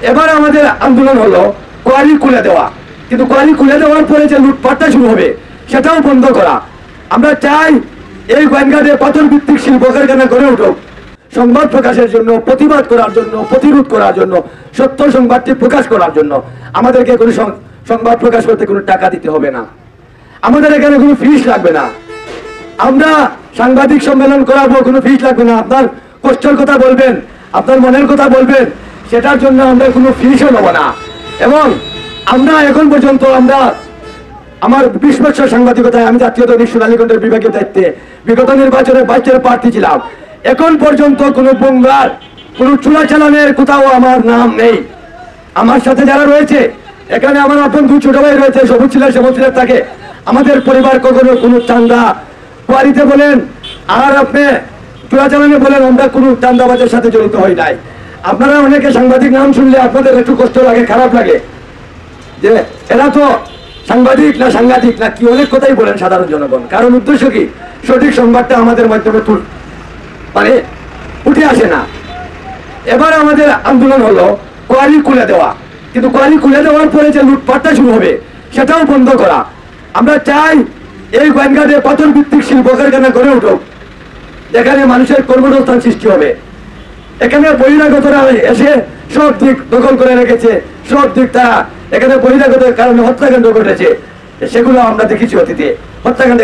এবার আমাদের আন্দোলন হলো কোয়ারি খুলে দেওয়া, কিন্তু কোয়ারি খুলে দেওয়ার পরে যে লুটপাটটা শুরু হবে সেটাও বন্ধ করা। আমরা চাই এই গোয়েন্দাদের পাথর ভিত্তিক শিল্প কারখানা গড়ে উঠুক, সংবাদ প্রকাশের জন্য, প্রতিবাদ করার জন্য, প্রতিরোধ করার জন্য, সত্য সংবাদটি প্রকাশ করার জন্য আমাদেরকে কোনো সংবাদ প্রকাশ করতে কোনো টাকা দিতে হবে না, আমাদের এখানে কোনো ফিস লাগবে না। আমরা সাংবাদিক সম্মেলন করাবো, কোনো ফিস লাগবে না। আপনার কষ্টের কথা বলবেন, আপনার মনের কথা বলবেন, সেটার জন্য আমরা কোনো ফিসও নেব না। এবং আমরা এখন পর্যন্ত আমার 20 বছর সাংবাদিকতায় আমি জাতীয় দৈনিক সোনালীগঞ্জের বিভাগীয় দায়িত্বে বিগত নির্বাচনে 22 প্রার্থী ছিলাম। এখন পর্যন্ত কোনো বঙ্গার কোনো চোরাচালানের কোথাও আমার নাম নেই। আমার সাথে যারা রয়েছে এখানে, আমার আপন দুই ছোট ভাই রয়েছে, সবুজ ছিলেন সবুজ ছিলেন থাকে। আমাদের পরিবার কখনো কোনো চান্দা কোয়ারিতে বলেন আর আপনি চোরাচালানে বলেন, আমরা কোনো চান্দাবাজের সাথে জড়িত হই নাই। আপনারা অনেকে সাংবাদিক নাম শুনলে আপনাদের একটু কষ্ট লাগে, খারাপ লাগে, যে এরা তো সাংবাদিক না সাংঘাতিক না কি অনেক কথাই বলেন সাধারণ জনগণ। কারণ উদ্দেশ্য কি, সঠিক সংবাদটা আমাদের মাধ্যমে মানে উঠে আসে না। এবার আমাদের আন্দোলন হলো কোয়ারি খুলে দেওয়া, কিন্তু কোয়ারি খুলে দেওয়ার পরে যে লুটপাটটা শুরু হবে সেটাও বন্ধ করা। আমরা চাই এই গোয়েন্দাদের পাথর ভিত্তিক শিল্প কারখানা গড়ে উঠুক, যেখানে মানুষের কর্মসংস্থান সৃষ্টি হবে। এখানে বহিরাগতরা এসে সব দিক দখল করে রেখেছে, সব দিক তারা এখানে বহিরাগতের কারণে হত্যাকাণ্ড ঘটেছে, সেগুলো আমরা দেখেছি অতীতে। হত্যাকাণ্ড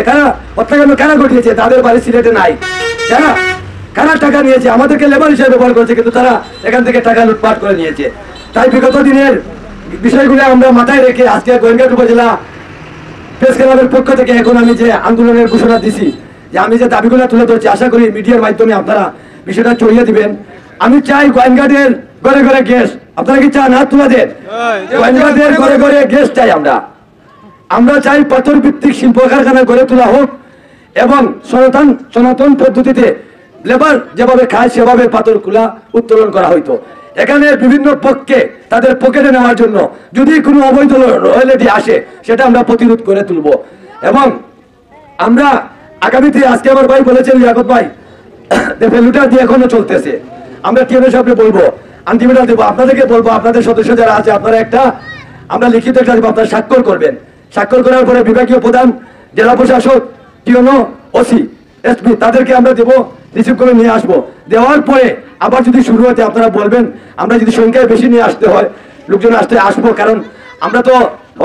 কারা ঘটিয়েছে? তাদের বাড়ি সিলেটে নাই। কারা টাকা নিয়েছে? আমাদেরকে লেবার হিসেবে ব্যবহার করেছে, কিন্তু তারা এখান থেকে টাকা লুটপাট করে নিয়েছে। তাই বিগত দিনের বিষয়গুলো আমরা মাথায় রেখে আজকে গোয়েন্দাট উপজেলা প্রেস ক্লাবের পক্ষ থেকে এখন আমি যে আন্দোলনের ঘোষণা দিছি, যে আমি যে দাবিগুলো তুলে ধরছি, আশা করি মিডিয়ার মাধ্যমে আপনারা বিষয়টা ছড়িয়ে দিবেন। আমি চাই গোয়েন্দাদের ঘরে ঘরে গ্যাস, আপনারা কি চান? হাত তুলে দেন। গোয়েন্দাদের ঘরে ঘরে গ্যাস চাই আমরা চাই পাথর ভিত্তিক শিল্প কারখানা গড়ে তোলা হোক এবং সনাতন পদ্ধতিতে লেবার যেভাবে খায় সেভাবে পাথর খোলা উত্তোলন করা হইতো। এখানে বিভিন্ন পক্ষে তাদের পকেটে নেওয়ার জন্য যদি কোনো অবৈধ রয়্যালটি আসে সেটা আমরা প্রতিরোধ করে তুলব। এবং আমরা আগামীতে, আজকে আমার ভাই বলেছেন লিয়াকত ভাই, লুটার দিয়ে এখনো চলতেছে। আমরা টিএনএ সাহেবকে বলবো, আন্টিমেটাল দেবো, আপনাদেরকে বলবো, আপনাদের সদস্য যারা আছে আপনারা আমরা লিখিত একটা দেবো, আপনারা স্বাক্ষর করবেন। স্বাক্ষর করার পরে বিভাগীয় প্রধান, জেলা প্রশাসক, টিএনও, ওসি, এসপি তাদেরকে আমরা দেবো, রিসিভ করে নিয়ে আসবো। দেওয়ার পরে আবার যদি শুরু হতে আপনারা বলবেন, আমরা যদি সংখ্যায় বেশি নিয়ে আসতে হয়, লোকজন আসবো। কারণ আমরা তো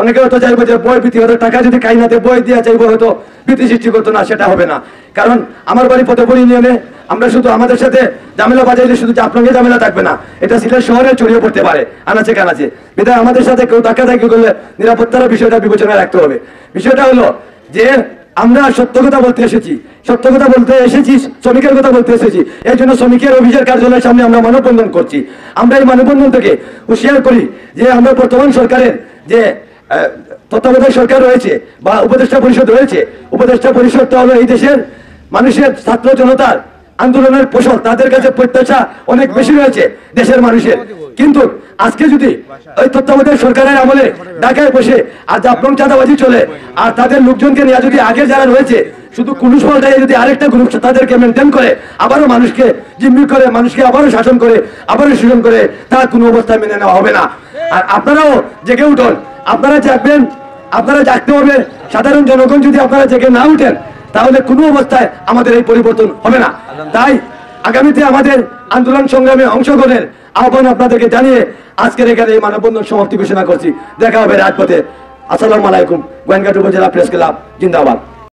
অনেকে হয়তো চাইবো যে বই ভীতি, হয়তো টাকা যদি কাই না দেয় বই দিয়ে চাইবো, হয়তো ভীতি সৃষ্টি করতো না, সেটা হবে না। কারণ আমার বাড়ি ফতেপুর ইউনিয়নে আমরা শুধু আমাদের সাথে ঝামেলা বাজাইলে শুধু আপনাকে ঝামেলা থাকবে না, এটা সিলেট শহরে ছড়িয়ে পড়তে পারে আনাচে কানাচে। বিধায় আমাদের সাথে কেউ ধাক্কা ধাক্কি করলে নিরাপত্তার বিষয়টা বিবেচনায় রাখতে হবে। বিষয়টা হলো যে আমরা সত্য কথা বলতে এসেছি, শ্রমিকের কথা বলতে এসেছি। এই জন্য শ্রমিকের অভিযোগ কার্যালয়ের সামনে আমরা মানববন্ধন করছি। আমরা এই মানববন্ধন থেকে হুঁশিয়ার করি যে আমরা বর্তমান সরকারের যে তত্ত্বাবধায়ক সরকার রয়েছে বা উপদেষ্টা পরিষদ রয়েছে, উপদেষ্টা পরিষদটা হলো এই দেশের মানুষের, ছাত্র জনতার আন্দোলনের ফসল। তাদের কাছে প্রত্যাশা অনেক বেশি রয়েছে দেশের মানুষের। কিন্তু আজকে যদি ওই তত্ত্বাবধায়ক সরকারের আমলে ঢাকায় বসে আর জাফলং চাঁদাবাজি চলে, আর তাদের লোকজনকে নিয়ে যদি আগে যারা রয়েছে শুধু পুলিশ পাল্টায় যদি আরেকটা গ্রুপ তাদেরকে মেনটেন করে, আবারও মানুষকে জিম্মি করে, মানুষকে আবারও শাসন করে, আবারও শোষণ করে, তা কোনো অবস্থায় মেনে নেওয়া হবে না। আর আপনারাও জেগে উঠুন, আপনারা জাগবেন, আপনারা জাগতে হবে। সাধারণ জনগণ যদি আপনারা জেগে না উঠেন তাহলে কোনো অবস্থায় আমাদের এই পরিবর্তন হবে না। তাই আগামীতে আমাদের আন্দোলন সংগ্রামে অংশগ্রহণের আহ্বান আপনাদেরকে জানিয়ে আজকের এখানে এই মানববন্ধন সমাপ্তি ঘোষণা করছি। দেখা হবে রাজপথে। আসসালামু আলাইকুম। গোয়েন্দাট উপজেলা প্রেস ক্লাব জিন্দাবাদ।